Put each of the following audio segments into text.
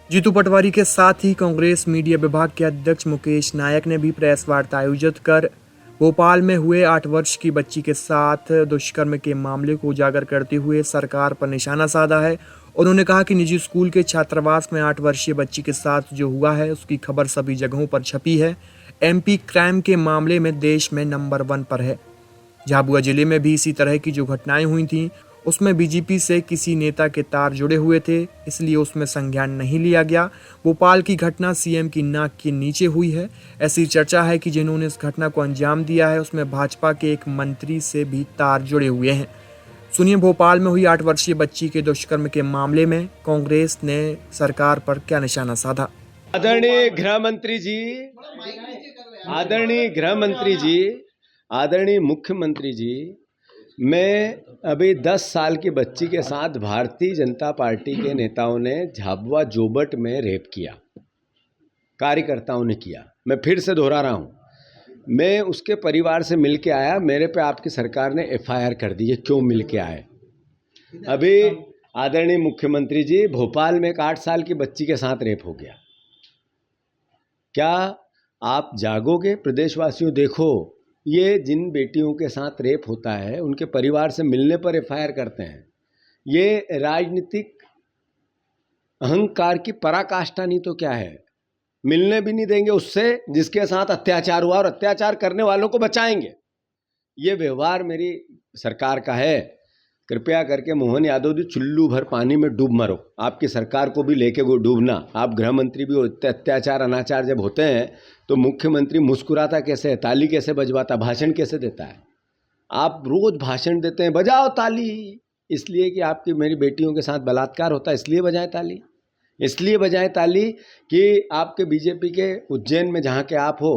जीतू पटवारी के साथ ही कांग्रेस मीडिया विभाग के अध्यक्ष मुकेश नायक ने भी प्रेस वार्ता आयोजित कर भोपाल में हुए 8 वर्ष की बच्ची के साथ दुष्कर्म के मामले को उजागर करते हुए सरकार पर निशाना साधा है। उन्होंने कहा कि निजी स्कूल के छात्रावास में 8 वर्षीय बच्ची के साथ जो हुआ है उसकी खबर सभी जगहों पर छपी है। एमपी क्राइम के मामले में देश में नंबर 1 पर है। झाबुआ जिले में भी इसी तरह की जो घटनाएं हुई थीं उसमें बीजेपी से किसी नेता के तार जुड़े हुए थे, इसलिए उसमें संज्ञान नहीं लिया गया। भोपाल की घटना सीएम की नाक के नीचे हुई है। ऐसी चर्चा है कि जिन्होंने इस घटना को अंजाम दिया है उसमें भाजपा के एक मंत्री से भी तार जुड़े हुए हैं। सुनिए भोपाल में हुई 8 वर्षीय बच्ची के दुष्कर्म के मामले में कांग्रेस ने सरकार पर क्या निशाना साधा। आदरणीय गृह मंत्री जी, आदरणीय गृह मंत्री जी, आदरणीय मुख्यमंत्री जी, मैं अभी 10 साल की बच्ची के साथ भारतीय जनता पार्टी के नेताओं ने झाबुआ जोबट में रेप किया, कार्यकर्ताओं ने किया। मैं फिर से दोहरा रहा हूँ, मैं उसके परिवार से मिल के आया। मेरे पे आपकी सरकार ने एफआईआर कर दी है। क्यों मिल के आए? अभी आदरणीय मुख्यमंत्री जी, भोपाल में एक 8 साल की बच्ची के साथ रेप हो गया। क्या आप जागोगे? प्रदेशवासियों देखो, ये जिन बेटियों के साथ रेप होता है उनके परिवार से मिलने पर एफआईआर करते हैं। ये राजनीतिक अहंकार की पराकाष्ठा नहीं तो क्या है। मिलने भी नहीं देंगे उससे जिसके साथ अत्याचार हुआ और अत्याचार करने वालों को बचाएंगे। ये व्यवहार मेरी सरकार का है। कृपया करके मोहन यादव जी, चुल्लू भर पानी में डूब मरो। आपकी सरकार को भी लेके वो डूबना। आप गृह मंत्री भी होते। अत्याचार अनाचार जब होते हैं तो मुख्यमंत्री मुस्कुराता कैसे है, ताली कैसे बजवाता, भाषण कैसे देता है? आप रोज भाषण देते हैं, बजाओ ताली, इसलिए कि आपकी मेरी बेटियों के साथ बलात्कार होता है, इसलिए बजाएं ताली। इसलिए बजाएं ताली कि आपके बीजेपी के उज्जैन में जहाँ के आप हो,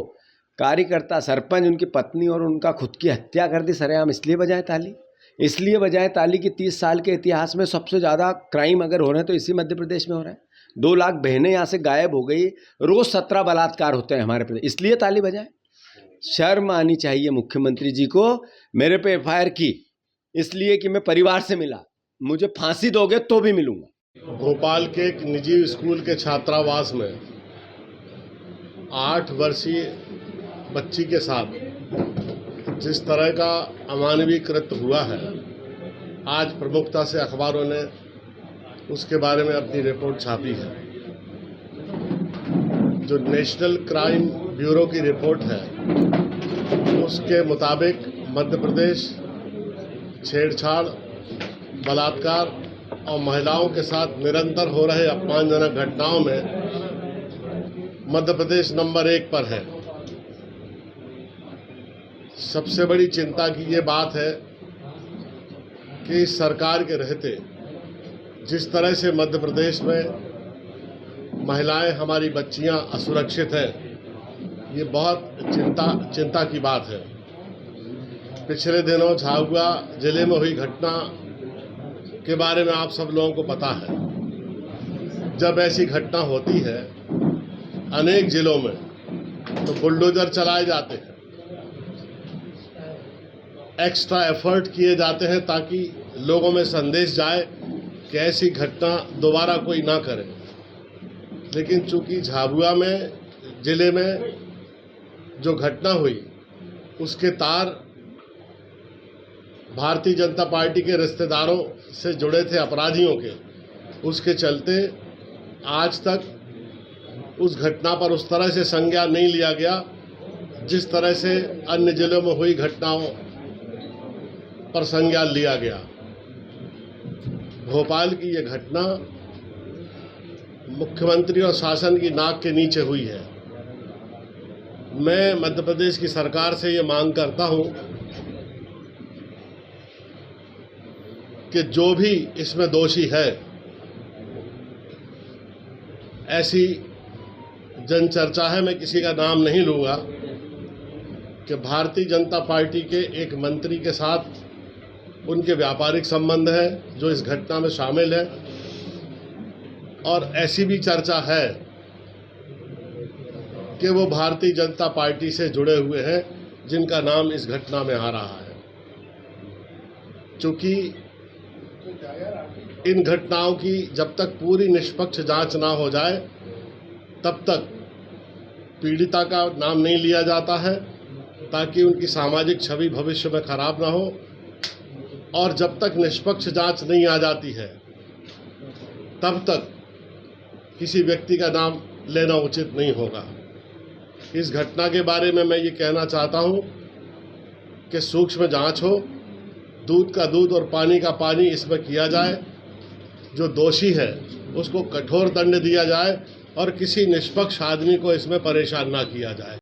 कार्यकर्ता, सरपंच, उनकी पत्नी और उनका खुद की हत्या कर दी सरेआम, इसलिए बजाएं ताली। इसलिए बजाएं ताली कि 30 साल के इतिहास में सबसे ज़्यादा क्राइम अगर हो रहे हैं तो इसी मध्य प्रदेश में हो रहा है। 2 लाख बहनें यहाँ से गायब हो गई। रोज 17 बलात्कार होते हैं हमारे प्रदेश, इसलिए ताली बजाएं। शर्म आनी चाहिए मुख्यमंत्री जी को। मेरे पे एफआईआर की इसलिए कि मैं परिवार से मिला। मुझे फांसी दोगे तो भी मिलूंगा। भोपाल के एक निजी स्कूल के छात्रावास में 8 वर्षीय बच्ची के साथ जिस तरह का अमानवीय कृत्य हुआ है, आज प्रमुखता से अखबारों ने उसके बारे में अपनी रिपोर्ट छापी है। जो नेशनल क्राइम ब्यूरो की रिपोर्ट है उसके मुताबिक मध्य प्रदेश छेड़छाड़, बलात्कार और महिलाओं के साथ निरंतर हो रहे अपमानजनक घटनाओं में मध्य प्रदेश नंबर 1 पर है। सबसे बड़ी चिंता की ये बात है कि इस सरकार के रहते जिस तरह से मध्य प्रदेश में महिलाएं, हमारी बच्चियां असुरक्षित हैं, ये बहुत चिंता की बात है। पिछले दिनों झाबुआ जिले में हुई घटना के बारे में आप सब लोगों को पता है। जब ऐसी घटना होती है अनेक जिलों में तो बुलडोजर चलाए जाते हैं, एक्स्ट्रा एफर्ट किए जाते हैं ताकि लोगों में संदेश जाए कि ऐसी घटना दोबारा कोई ना करे। लेकिन चूंकि झाबुआ में जिले में जो घटना हुई उसके तार भारतीय जनता पार्टी के रिश्तेदारों से जुड़े थे, अपराधियों के, उसके चलते आज तक उस घटना पर उस तरह से संज्ञान नहीं लिया गया जिस तरह से अन्य जिलों में हुई घटनाओं पर संज्ञान लिया गया। भोपाल की यह घटना मुख्यमंत्री और शासन की नाक के नीचे हुई है। मैं मध्य प्रदेश की सरकार से ये मांग करता हूं कि जो भी इसमें दोषी है, ऐसी जनचर्चा है, मैं किसी का नाम नहीं लूंगा, कि भारतीय जनता पार्टी के एक मंत्री के साथ उनके व्यापारिक संबंध है जो इस घटना में शामिल है, और ऐसी भी चर्चा है कि वो भारतीय जनता पार्टी से जुड़े हुए हैं जिनका नाम इस घटना में आ रहा है। चूंकि इन घटनाओं की जब तक पूरी निष्पक्ष जांच ना हो जाए तब तक पीड़िता का नाम नहीं लिया जाता है, ताकि उनकी सामाजिक छवि भविष्य में खराब ना हो। और जब तक निष्पक्ष जांच नहीं आ जाती है तब तक किसी व्यक्ति का नाम लेना उचित नहीं होगा। इस घटना के बारे में मैं ये कहना चाहता हूँ कि सूक्ष्म जांच हो, दूध का दूध और पानी का पानी इसमें किया जाए, जो दोषी है उसको कठोर दंड दिया जाए और किसी निष्पक्ष आदमी को इसमें परेशान ना किया जाए।